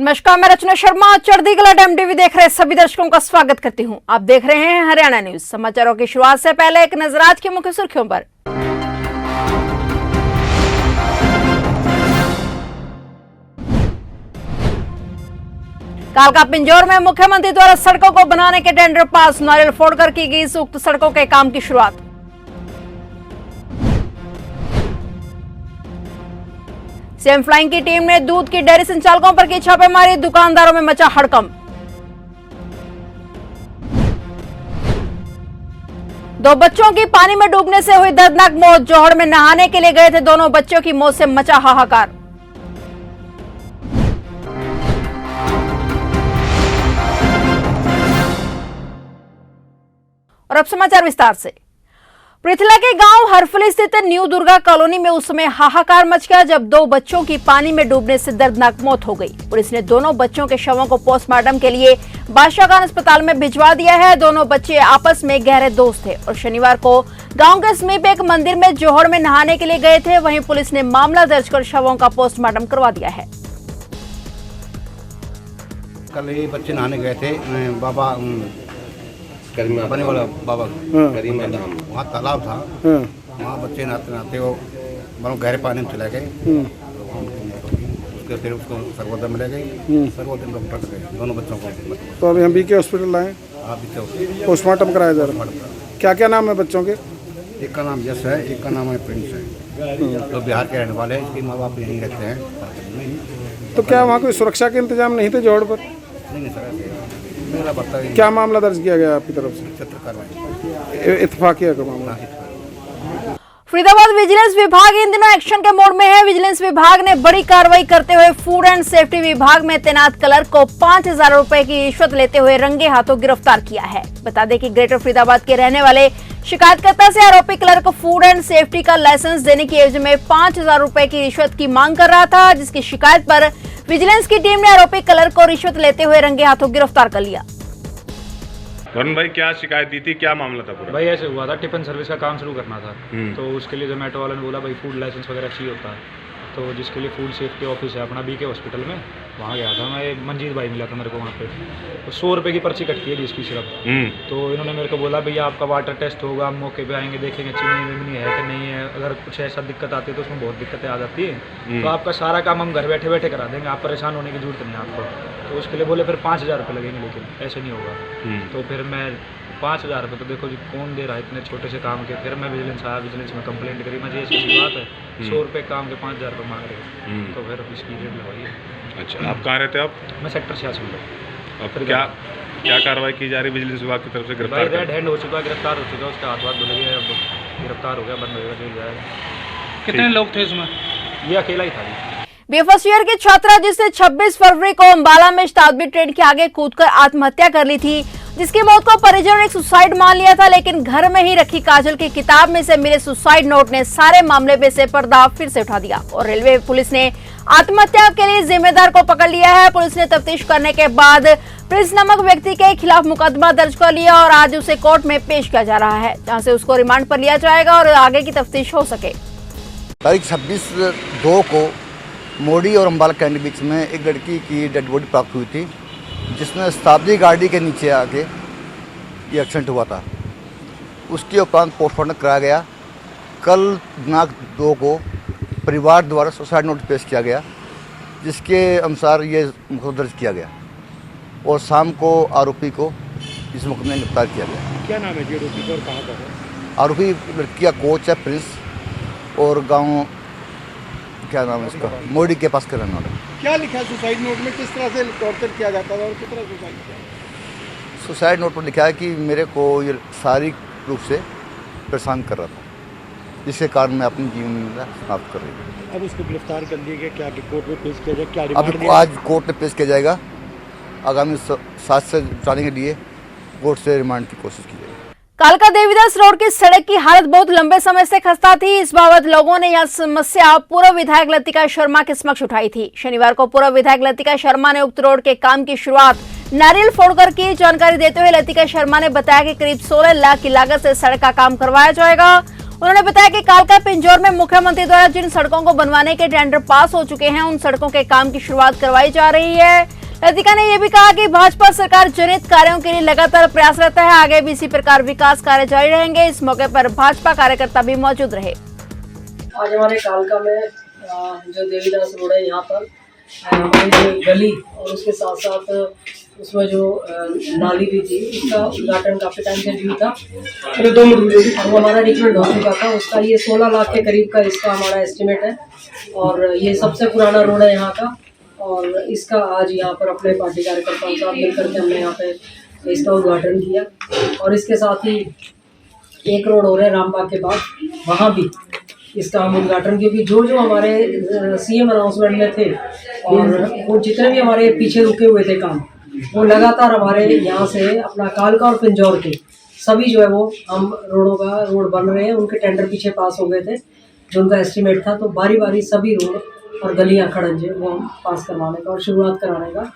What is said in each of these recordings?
नमस्कार, मैं रचना शर्मा चढ़ती कला MTV देख रहे सभी दर्शकों का स्वागत करती हूं। आप देख रहे हैं हरियाणा न्यूज। समाचारों की शुरुआत से पहले एक नजर आज की मुख्य सुर्खियों पर। कालका पिंजौर में मुख्यमंत्री द्वारा सड़कों को बनाने के टेंडर पास, नारियल फोड़कर की गई उक्त सड़कों के काम की शुरुआत। सीएम फ्लाइंग की टीम ने दूध की डेयरी संचालकों पर की छापेमारी, दुकानदारों में मचा हड़कंप। दो बच्चों की पानी में डूबने से हुई दर्दनाक मौत, जोहड़ में नहाने के लिए गए थे दोनों बच्चों की मौत से मचा हाहाकार। और अब समाचार विस्तार से। पृथला के गांव हरफली स्थित न्यू दुर्गा कॉलोनी में उस समय हाहाकार मच गया जब दो बच्चों की पानी में डूबने से दर्दनाक मौत हो गई। पुलिस ने दोनों बच्चों के शवों को पोस्टमार्टम के लिए बादशाह खान अस्पताल में भिजवा दिया है। दोनों बच्चे आपस में गहरे दोस्त थे और शनिवार को गांव के समीप एक मंदिर में जोहड़ में नहाने के लिए गए थे। वहीं पुलिस ने मामला दर्ज कर शवों का पोस्टमार्टम करवा दिया है। कल ये बच्चे नहाने गए थे बाबा बने वाला बाबा करीमा धाम, वहाँ तालाब था। वहाँ बच्चे नहाते नहाते वो गहरे पानी में चले गए। उसके फिर उसको सर्वोदय में ले गई, सर्वोदय में डॉक्टर गए दोनों बच्चों को। तो अभी हम बीके हॉस्पिटल लाए, पोस्टमार्टम कराया जा रहा है। क्या क्या नाम है बच्चों के? एक का नाम यश है, एक का नाम है प्रिंस है। तो बिहार के रहने वाले हैं, इसके माँ बाप यहीं रहते हैं। तो क्या वहाँ कोई सुरक्षा के इंतजाम नहीं थे जोड़ पर? नहीं सर, मेरा पता है। क्या मामला दर्ज किया गया आपकी तरफ से? छत्र कार्रवाई इत्तेफाकिया का मामला। फरीदाबाद विजिलेंस विभाग इन दिनों एक्शन के मोड में है। विजिलेंस विभाग ने बड़ी कार्रवाई करते हुए फूड एंड सेफ्टी विभाग में तैनात क्लर्क को 5,000 रुपए की रिश्वत लेते हुए रंगे हाथों गिरफ्तार किया है। बता दें कि ग्रेटर फरीदाबाद के रहने वाले शिकायतकर्ता से आरोपी क्लर्क फूड एंड सेफ्टी का लाइसेंस देने की एवज में 5,000 रुपए की रिश्वत की मांग कर रहा था, जिसकी शिकायत पर विजिलेंस की टीम ने आरोपी क्लर्क को रिश्वत लेते हुए रंगे हाथों गिरफ्तार कर लिया। वरुण भाई, क्या शिकायत दी थी, क्या मामला था पूरा? भाई ऐसे हुआ था, टिफिन सर्विस का काम शुरू करना था। तो उसके लिए जोमेटो वाले ने बोला भाई फूड लाइसेंस वगैरह चाहिए होता है। तो जिसके लिए फूड सेफ्टी ऑफिस है अपना बीके हॉस्पिटल में, वहाँ गया था मैं। मंजीत भाई मिला था मेरे को वहाँ पे। तो 100 रुपये की पर्ची कटती है जिसकी सिर्फ। तो इन्होंने मेरे को बोला भैया आपका वाटर टेस्ट होगा, हम मौके पे आएंगे, देखेंगे चीनी विमनी है कि नहीं है। अगर कुछ ऐसा दिक्कत आती है तो उसमें बहुत दिक्कतें आ जाती है। तो आपका सारा काम हम घर बैठे बैठे करा देंगे, आप परेशान होने की जरूरत नहीं है आपको। तो उसके लिए बोले फिर 5,000 रुपये लगेंगे, लेकिन ऐसे नहीं होगा। तो फिर मैं 5,000 रुपये, तो देखो जी कौन दे रहा है इतने छोटे से काम के। फिर मैं विजिलेंस आया, विजिलेंस में कंप्लेंट करी। मैं ऐसी बात है 100 रुपये काम के 5,000 रुपये मांग रहे हैं। तो फिर इसकी रेट लगवाई है। अच्छा, आप कहाँ रहते हो? आप मैं सेक्टर 86 में। और फिर क्या कार्रवाई की जा रही है विजिलेंस विभाग की तरफ से? गिरफ्तार रेड हैंड हो चुका है, गिरफ्तार हो चुका है, उसका हाथ वाथ धुल गया, अब गिरफ्तार हो गया, बंद हो जेल जाएगा। कितने लोग थे इसमें? ये अकेला ही था। फर्स्ट ईयर की छात्रा जिसने 26 फरवरी को अंबाला में शताब्दी ट्रेन के आगे कूदकर आत्महत्या कर ली थी, जिसकी मौत को परिजनों ने सुसाइड मान लिया था, लेकिन घर में ही रखी काजल की किताब में से मिले सुसाइड नोट ने सारे मामले पे से पर्दा फिर से उठा दिया और रेलवे पुलिस ने आत्महत्या के लिए जिम्मेदार को पकड़ लिया है। पुलिस ने तफ्तीश करने के बाद प्रिंस नामक व्यक्ति के खिलाफ मुकदमा दर्ज कर लिया और आज उसे कोर्ट में पेश किया जा रहा है, जहाँ से उसको रिमांड पर लिया जाएगा और आगे की तफ्तीश हो सके। तारीख 26/2 को मोड़ी और अम्बाला कैंट के बीच में एक लड़की की डेड बॉडी प्राप्त हुई थी, जिसमें शताब्दी गाड़ी के नीचे आके ये एक्सीडेंट हुआ था। उसके उपरांत पोस्टमार्टम कराया गया। कल दिनांक 2 को परिवार द्वारा सुसाइड नोट पेश किया गया, जिसके अनुसार ये मुकदमा दर्ज किया गया और शाम को आरोपी को इस मुकदमे में गिरफ्तार किया गया। क्या नाम है जी आरोपी का और कहाँ का है? आरोपी लड़की का कोच है प्रिंस और गाँव क्या नाम है इसका, मोड़ी के पास का रहने वाला। क्या लिखा है सुसाइड नोट में? किस तरह से टॉर्चर किया जाता था और किस तरह सुसाइड किया? सुसाइड नोट पर लिखा है कि मेरे को ये शारीरिक रूप से परेशान कर रहा था, जिसके कारण मैं अपनी जीवन समाप्त कर रही हूँ। अब उसको गिरफ्तार कर लिया गया, क्या कोर्ट में पेश किया जाए? क्या अब आज कोर्ट में पेश किया जाएगा। आगामी 7 से जाने के लिए कोर्ट से रिमांड की कोशिश की जाएगी। कालका देवीदास रोड की सड़क की हालत बहुत लंबे समय से खस्ता थी। इस बाबत लोगों ने यह समस्या पूर्व विधायक लतिका शर्मा के समक्ष उठाई थी। शनिवार को पूर्व विधायक लतिका शर्मा ने उक्त रोड के काम की शुरुआत नारियल फोड़कर की। जानकारी देते हुए लतिका शर्मा ने बताया कि करीब 16 लाख की लागत से सड़क का काम करवाया जाएगा। उन्होंने बताया कि कालका पिंजौर में मुख्यमंत्री द्वारा जिन सड़कों को बनवाने के टेंडर पास हो चुके हैं, उन सड़कों के काम की शुरुआत करवाई जा रही है। लतिका ने यह भी कहा कि भाजपा सरकार जनहित कार्यों के लिए लगातार प्रयासरत है, आगे भी इसी प्रकार विकास कार्य जारी रहेंगे। इस मौके पर भाजपा कार्यकर्ता भी मौजूद रहे। आज हमारे कालका में जो देवीदास रोड है, यहाँ पर हमारी जो गली और उसके साथ साथ उसमें जो नाली भी थी, उसका उद्घाटन काफी टाइम से ड्यू था और वो हमारा रिकमेंड हो चुका था। उसका ये 16 लाख के करीब का इसका हमारा एस्टिमेट है और ये सबसे पुराना रोड है यहाँ का। और इसका आज यहाँ पर अपने पार्टी कार्यकर्ताओं के साथ मिलकर के हमने यहाँ पे इसका उद्घाटन किया। और इसके साथ ही एक रोड हो रहा है रामबाग के पास, वहाँ भी इसका हम उद्घाटन, क्योंकि जो हमारे सीएम अनाउंसमेंट में थे और वो जितने भी हमारे पीछे रुके हुए थे काम, वो लगातार हमारे यहाँ से अपना कालका और पिंजौर के सभी जो है वो हम रोड बन रहे हैं। उनके टेंडर पीछे पास हो गए थे जो उनका एस्टिमेट था, तो बारी बारी सभी रोड और गलियाँ खड़ंजे वो हम पास करवाने का और शुरुआत कराने का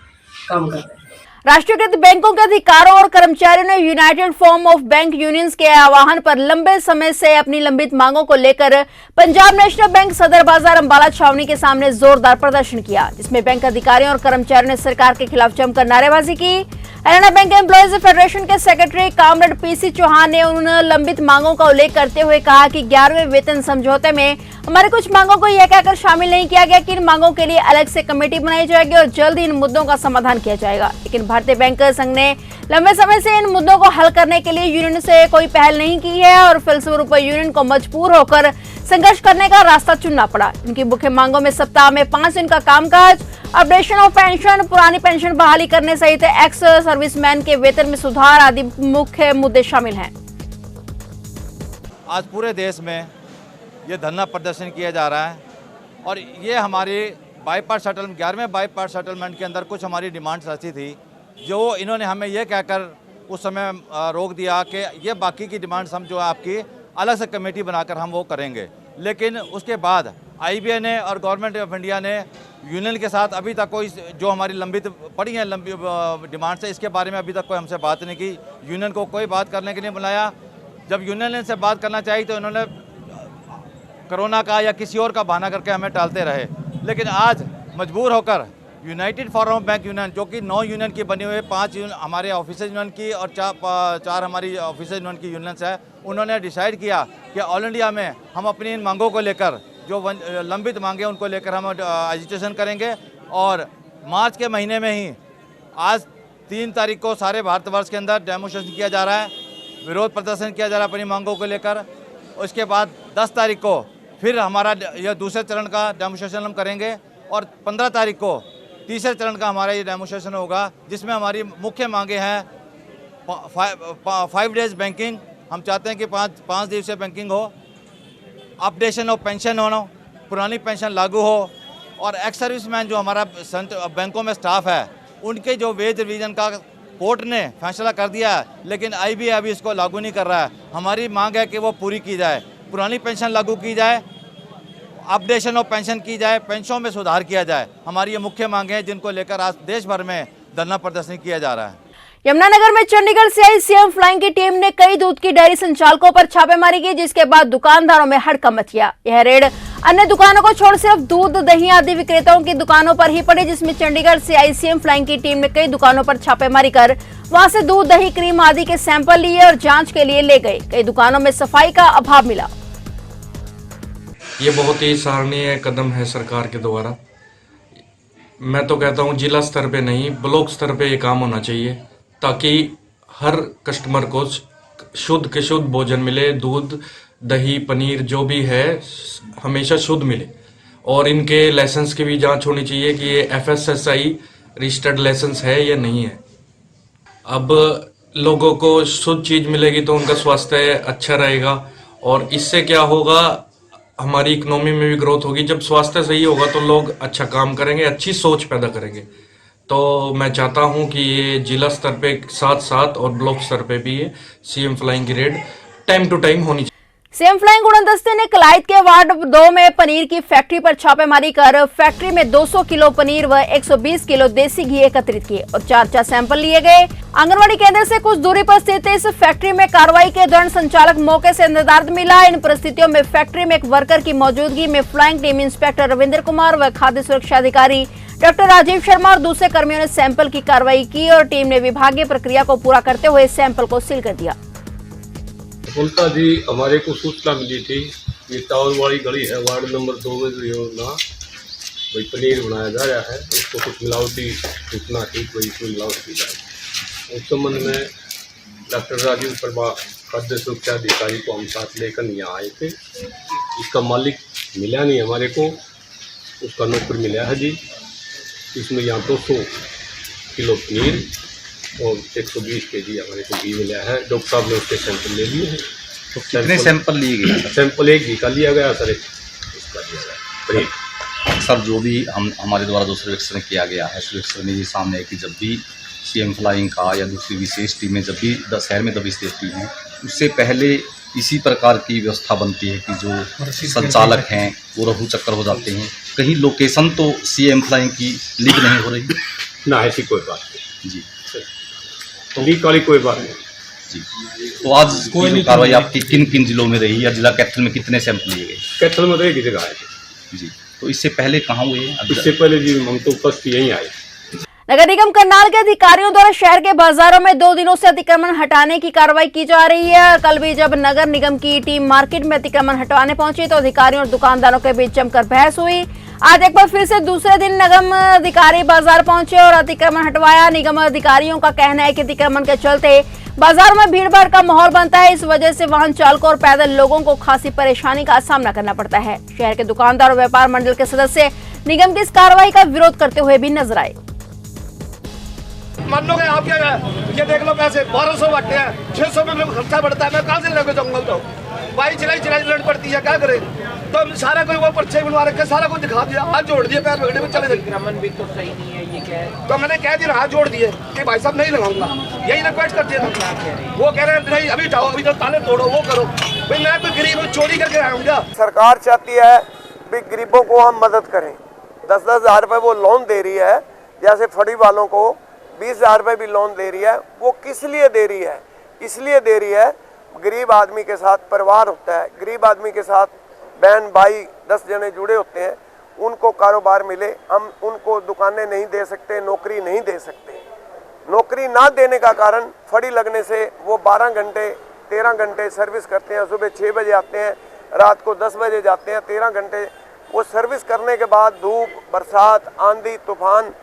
काम कर रहे हैं। राष्ट्रीयकृत बैंकों के अधिकारों और कर्मचारियों ने United forum of bank unions के आह्वान पर लंबे समय से अपनी लंबित मांगों को लेकर पंजाब नेशनल बैंक सदर बाजार अंबाला छावनी के सामने जोरदार प्रदर्शन किया, जिसमें बैंक अधिकारियों और कर्मचारियों ने सरकार के खिलाफ जमकर नारेबाजी की। हरियाणा बैंक एम्प्लॉयज फेडरेशन के सेक्रेटरी कामरेड पीसी चौहान ने उन लंबित मांगों का उल्लेख करते हुए कहा कि 11वें वेतन समझौते में हमारी कुछ मांगों को यह कहकर शामिल नहीं किया गया कि इन मांगों के लिए अलग से कमेटी बनाई जाएगी और जल्द ही इन मुद्दों का समाधान किया जाएगा। लेकिन भारतीय बैंकर्स संघ ने लंबे समय से इन मुद्दों को हल करने के लिए यूनियन से कोई पहल नहीं की है और फलस्वरूप यूनियन को मजबूर होकर संघर्ष करने का रास्ता चुनना पड़ा। इनकी मुख्य मांगों में सप्ताह में 5 दिन का कामकाज, अपडेशन ऑफ पेंशन, पुरानी पेंशन बहाली करने सहित एक्स सर्विसमैन के वेतन में सुधार आदि मुख्य मुद्दे शामिल हैं। आज पूरे देश में ये धरना प्रदर्शन किया जा रहा है और ये हमारी बाईपार्ट सेटलमेंट 11वें बाईपार्ट सेटलमेंट के अंदर कुछ हमारी डिमांड्स ऐसी थी जो इन्होंने हमें ये कहकर उस समय रोक दिया कि ये बाकी की डिमांड्स हम जो है आपकी अलग से कमेटी बनाकर हम वो करेंगे। लेकिन उसके बाद आईबीए ने और गवर्नमेंट ऑफ इंडिया ने यूनियन के साथ अभी तक कोई जो हमारी लंबित पड़ी हैं लंबी डिमांड्स है, इसके बारे में अभी तक कोई हमसे बात नहीं की। यूनियन को कोई बात करने के लिए बुलाया। जब यूनियन ने से बात करना चाहिए तो इन्होंने कोरोना का या किसी और का बहाना करके हमें टालते रहे। लेकिन आज मजबूर होकर United forum of bank union, जो कि 9 यूनियन की बनी हुई है, 5 हमारे ऑफिसर्स यूनियन की और 4 हमारी ऑफिसर्स यूनियन की यूनियंस है, उन्होंने डिसाइड किया कि ऑल इंडिया में हम अपनी इन मांगों को लेकर जो लंबित मांगे उनको लेकर हम एजिटेशन करेंगे। और मार्च के महीने में ही आज 3 तारीख को सारे भारतवर्ष के अंदर डेमोस्ट्रेशन किया जा रहा है, विरोध प्रदर्शन किया जा रहा है अपनी मांगों को लेकर। उसके बाद 10 तारीख को फिर हमारा यह दूसरे चरण का डेमोस्ट्रेशन हम करेंगे और 15 तारीख को तीसरे चरण का हमारा ये डेमोस्ट्रेशन होगा, जिसमें हमारी मुख्य मांगे हैं 5 डेज बैंकिंग, हम चाहते हैं कि 5 दिवसीय बैंकिंग हो, अपडेशन ऑफ पेंशन होना, पुरानी पेंशन लागू हो और एक्स सर्विसमैन जो हमारा बैंकों में स्टाफ है उनके जो वेज रिवीजन का कोर्ट ने फैसला कर दिया है, लेकिन आईबीए अभी इसको लागू नहीं कर रहा है। हमारी मांग है कि वो पूरी की जाए, पुरानी पेंशन लागू की जाए, अपडेशन ऑफ पेंशन की जाए, पेंशनों में सुधार किया जाए। हमारी ये मुख्य मांगे हैं जिनको लेकर आज देश भर में धरना प्रदर्शन किया जा रहा है। यमुनानगर में चंडीगढ़ से आई सीएम फ्लाइंग की टीम ने कई दूध की डेयरी संचालकों पर छापेमारी की, जिसके बाद दुकानदारों में हड़कंप मच गया। यह रेड अन्य दुकानों को छोड़ सिर्फ दूध, दही आदि विक्रेताओं की दुकानों पर ही पड़ी, जिसमें चंडीगढ़ से आई सीएम फ्लाइंग की टीम ने कई दुकानों पर छापेमारी कर वहां से दूध, दही, क्रीम आदि के सैंपल लिए और जांच के लिए ले गए। कई दुकानों में सफाई का अभाव मिला। ये बहुत ही सराहनीय कदम है सरकार के द्वारा। मैं तो कहता हूँ जिला स्तर पे नहीं, ब्लॉक स्तर पे ये काम होना चाहिए, ताकि हर कस्टमर को शुद्ध के शुद्ध भोजन मिले, दूध, दही, पनीर जो भी है हमेशा शुद्ध मिले। और इनके लाइसेंस की भी जांच होनी चाहिए कि ये FSSI रजिस्टर्ड लाइसेंस है या नहीं है। अब लोगों को शुद्ध चीज़ मिलेगी तो उनका स्वास्थ्य अच्छा रहेगा और इससे क्या होगा, हमारी इकोनॉमी में भी ग्रोथ होगी। जब स्वास्थ्य सही होगा तो लोग अच्छा काम करेंगे, अच्छी सोच पैदा करेंगे। तो मैं चाहता हूं कि ये जिला स्तर पे साथ साथ और ब्लॉक स्तर पे भी ये सीएम फ्लाइंग की रेड टाइम टू टाइम होनी चाहिए। सीएम फ्लाइंग उड़नदस्ते ने कलाइद के वार्ड 2 में पनीर की फैक्ट्री पर छापेमारी कर फैक्ट्री में 200 किलो पनीर व 120 किलो देसी घी एकत्रित किए और 4 सैंपल लिए गए। आंगनवाड़ी केंद्र से कुछ दूरी पर स्थित इस फैक्ट्री में कार्रवाई के दौरान संचालक मौके से निर्धारित मिला। इन परिस्थितियों में फैक्ट्री में एक वर्कर की मौजूदगी में flying team inspector Ravindra Kumar व खाद्य सुरक्षा अधिकारी डॉक्टर राजीव शर्मा और दूसरे कर्मियों ने सैंपल की कार्रवाई की और टीम ने विभागीय प्रक्रिया को पूरा करते हुए सैंपल को सील कर दिया। सफलता जी, हमारे को सूचना मिली थी ये टावर वाली गली है वार्ड नंबर 2 में जो ना भाई पनीर बनाया जा रहा है, उसको कुछ मिलावटी सूचना थी, कोई मिलावट की जाए। उस संबंध में डॉक्टर राजीव शर्मा खाद्य सुरक्षा अधिकारी को हम साथ लेकर यहाँ आए थे। इसका मालिक मिला नहीं हमारे को, उसका नौकर मिला है जी। इसमें यहाँ 200 किलो पनीर और 120 केजी हमारे को घी मिला है। डॉक्टर साहब ने उसके सैंपल ले लिए हैं। तो कितने सैंपल लिए गए? सैंपल एक घी का लिया गया सर, इसका लिया गया पनीर। सर जो भी हमारे द्वारा जो सर्वेक्षण किया गया है, सर्वेक्षण में ये सामने है कि जब भी सीएम फ्लाइंग का या दूसरी विशेष टीमें जब भी शहर में दबिश देती हैं, उससे पहले इसी प्रकार की व्यवस्था बनती है कि जो संचालक हैं वो रफू चक्कर हो जाते हैं। कहीं लोकेशन तो सीएम फ्लाइंग की लीक नहीं हो रही ना, ऐसी कोई बात नहीं जी, तो लीक वाली कोई बात नहीं जी। तो आज कोई कार्रवाई आपकी किन किन जिलों में रही या जिला कैथल में कितने सैंपल लिए गए? कैथल में तो एक ही जगह आए थे जी। तो इससे पहले कहाँ हुए? इससे पहले जी हम तो फर्स्ट यहीं आए। नगर निगम करनाल के अधिकारियों द्वारा शहर के बाजारों में 2 दिनों से अतिक्रमण हटाने की कार्रवाई की जा रही है। कल भी जब नगर निगम की टीम मार्केट में अतिक्रमण हटवाने पहुंची तो अधिकारियों और दुकानदारों के बीच जमकर बहस हुई। आज एक बार फिर से दूसरे दिन निगम अधिकारी बाजार पहुंचे और अतिक्रमण हटवाया। निगम अधिकारियों का कहना है कि अतिक्रमण के चलते बाजार में भीड़ भाड़ का माहौल बनता है। इस वजह से वाहन चालकों और पैदल लोगों को खासी परेशानी का सामना करना पड़ता है। शहर के दुकानदार और व्यापार मंडल के सदस्य निगम की इस कार्रवाई का विरोध करते हुए भी नजर आए। मान लो कि आप क्या है, ये देख लो पैसे 1200 बटते हैं, 600 में खर्चा बढ़ता है, मैं कहाँ से लेके जाऊंगा? तो भाई चिलाई लड़ पड़ती है, क्या करें? तो सारा कोई वो पर्चे बनवा रखे, सारा कुछ दिखा दिया, हाथ जोड़ दिए, पैर पकड़े में चले गए। अतिक्रमण भी तो सही नहीं है, ये क्या है? तो मैंने कह दिया, हाथ जोड़ दिए कि भाई साहब नहीं लगाऊंगा, यही रिक्वेस्ट कर दिया था। वो कह रहे हैं नहीं अभी जाओ, अभी तो ताले तोड़ो, वो करो। भाई मैं कोई गरीब चोरी करके आऊंगा? सरकार चाहती है भी गरीबों को हम मदद करें। 10-10 हज़ार रुपये वो लोन दे रही है, जैसे फड़ी वालों को 20,000 रुपये भी लोन दे रही है। वो किस लिए दे रही है? इसलिए दे रही है, गरीब आदमी के साथ परिवार होता है, गरीब आदमी के साथ बहन भाई 10 जने जुड़े होते हैं, उनको कारोबार मिले। हम उनको दुकानें नहीं दे सकते, नौकरी नहीं दे सकते। नौकरी ना देने का कारण फड़ी लगने से वो 12 घंटे 13 घंटे सर्विस करते हैं। सुबह 6 बजे आते हैं, रात को 10 बजे जाते हैं। 13 घंटे वो सर्विस करने के बाद धूप बरसात आंधी तूफान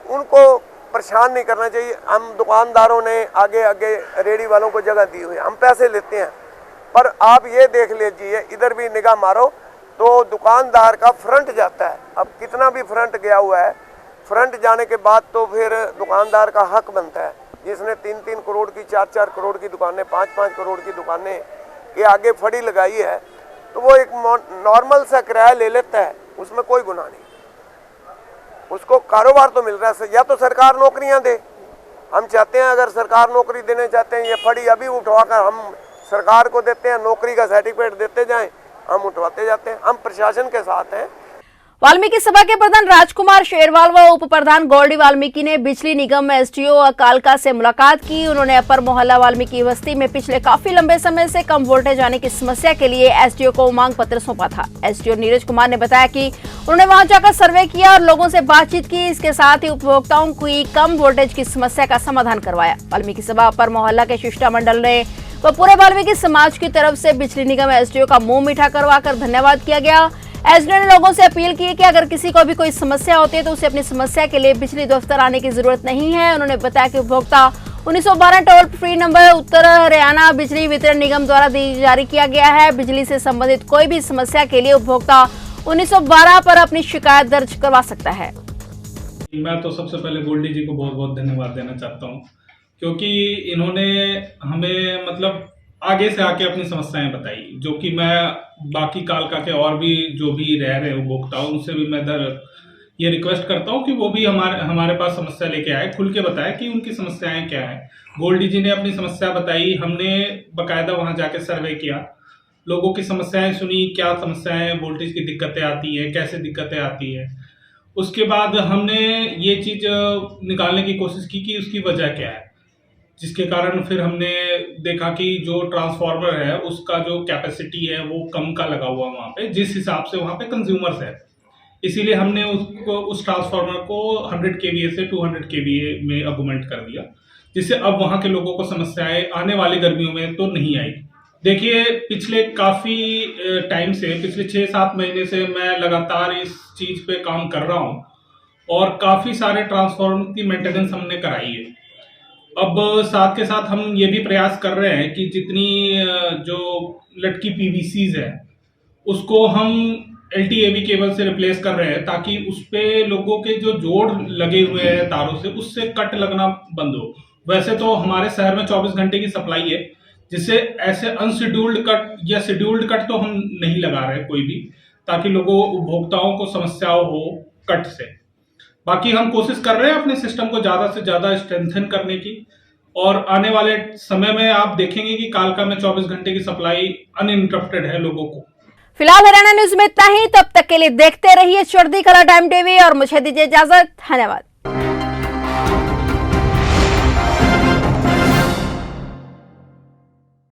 उनको परेशान नहीं करना चाहिए। हम दुकानदारों ने आगे आगे रेडी वालों को जगह दी हुई है, हम पैसे लेते हैं। पर आप ये देख लीजिए, इधर भी निगाह मारो तो दुकानदार का फ्रंट जाता है। अब कितना भी फ्रंट गया हुआ है, फ्रंट जाने के बाद तो फिर दुकानदार का हक बनता है। जिसने 3-3 करोड़ की 4-4 करोड़ की दुकानें 5-5 करोड़ की दुकानें के आगे फड़ी लगाई है, तो वो एक नॉर्मल सा किराया ले लेता है, उसमें कोई गुनाह नहीं। उसको कारोबार तो मिल रहा है। या तो सरकार नौकरियां दे, हम चाहते हैं अगर सरकार नौकरी देने चाहते हैं, ये फड़ी अभी उठवाकर हम सरकार को देते हैं, नौकरी का सर्टिफिकेट देते जाएं, हम उठवाते जाते हैं। हम प्रशासन के साथ हैं। वाल्मीकि सभा के प्रधान राजकुमार शेरवाल व उप प्रधान गोल्डी वाल्मीकि ने बिजली निगम एसडीओ कालका से मुलाकात की। उन्होंने अपर मोहल्ला वाल्मीकि बस्ती में पिछले काफी लंबे समय से कम वोल्टेज आने की समस्या के लिए एसडीओ को मांग पत्र सौंपा था। एसडीओ नीरज कुमार ने बताया कि उन्होंने वहां जाकर सर्वे किया और लोगों से बातचीत की। इसके साथ ही उपभोक्ताओं की कम वोल्टेज की समस्या का समाधान करवाया। वाल्मीकि सभा अपर मोहल्ला के शिष्टमंडल ने व पूरे वाल्मीकि समाज की तरफ से बिजली निगम एसडीओ का मुंह मीठा करवाकर धन्यवाद किया गया। एसडीओ ने लोगों से अपील की कि अगर किसी को भी कोई समस्या होती है तो उसे अपनी समस्या के लिए बिजली दफ्तर आने की जरूरत नहीं है। उन्होंने बताया कि उपभोक्ता 1912 टोल फ्री नंबर उत्तर हरियाणा बिजली वितरण निगम द्वारा जारी किया गया है। बिजली से संबंधित कोई भी समस्या के लिए उपभोक्ता 1912 पर अपनी शिकायत दर्ज करवा सकता है। मैं तो सबसे पहले गोल्डी जी को बहुत बहुत धन्यवाद देना चाहता हूँ, क्योंकि इन्होंने हमें मतलब आगे से आके अपनी समस्याएं बताई, जो कि मैं बाकी कालका के और भी जो भी रह रहे उपभोक्ता उनसे भी मैं ये रिक्वेस्ट करता हूं कि वो भी हमारे पास समस्या लेके आए, खुल के बताए कि उनकी समस्याएं क्या है। गोल्डी जी ने अपनी समस्या बताई, हमने बकायदा वहां जाके सर्वे किया लोगों की समस्याएं सुनी, क्या समस्याएं, वोल्टेज की दिक्कतें आती हैं, कैसे दिक्कतें आती है। उसके बाद हमने ये चीज़ निकालने की कोशिश की कि उसकी वजह क्या है, जिसके कारण फिर हमने देखा कि जो ट्रांसफार्मर है उसका जो कैपेसिटी है वो कम का लगा हुआ वहाँ पे, जिस हिसाब से वहाँ पे कंज्यूमर्स है। इसीलिए हमने उस ट्रांसफार्मर को 100 केवीए से 200 केवीए में अगुमेंट कर दिया, जिससे अब वहाँ के लोगों को समस्याएं आने वाली गर्मियों में तो नहीं आएगी। देखिए, पिछले काफ़ी टाइम से, पिछले 6-7 महीने से मैं लगातार इस चीज़ पे काम कर रहा हूँ और काफ़ी सारे ट्रांसफार्मर की मेंटेनेंस हमने कराई है। अब साथ के साथ हम ये भी प्रयास कर रहे हैं कि जितनी जो लटकी पीवीसीज है उसको हम एलटीएबी केबल से रिप्लेस कर रहे हैं, ताकि उस पे लोगों के जो जोड़ लगे हुए हैं तारों से, उससे कट लगना बंद हो। वैसे तो हमारे शहर में 24 घंटे की सप्लाई है, जिससे ऐसे अनशेड्यूल्ड कट या शेड्यूल्ड कट तो हम नहीं लगा रहे कोई भी, ताकि लोगों उपभोक्ताओं को समस्याओं हो कट से। बाकी हम कोशिश कर रहे हैं अपने सिस्टम को ज़्यादा से ज़्यादा स्ट्रेंथन करने की, और आने वाले समय में आप देखेंगे कि कालका में 24 घंटे की सप्लाई अनइंटरप्टेड है लोगों को। फिलहाल हरियाणा न्यूज में इतना ही। तब तक के लिए देखते रहिए चढ़ती कला टाइम टीवी और मुझे दीजिए इजाजत। धन्यवाद।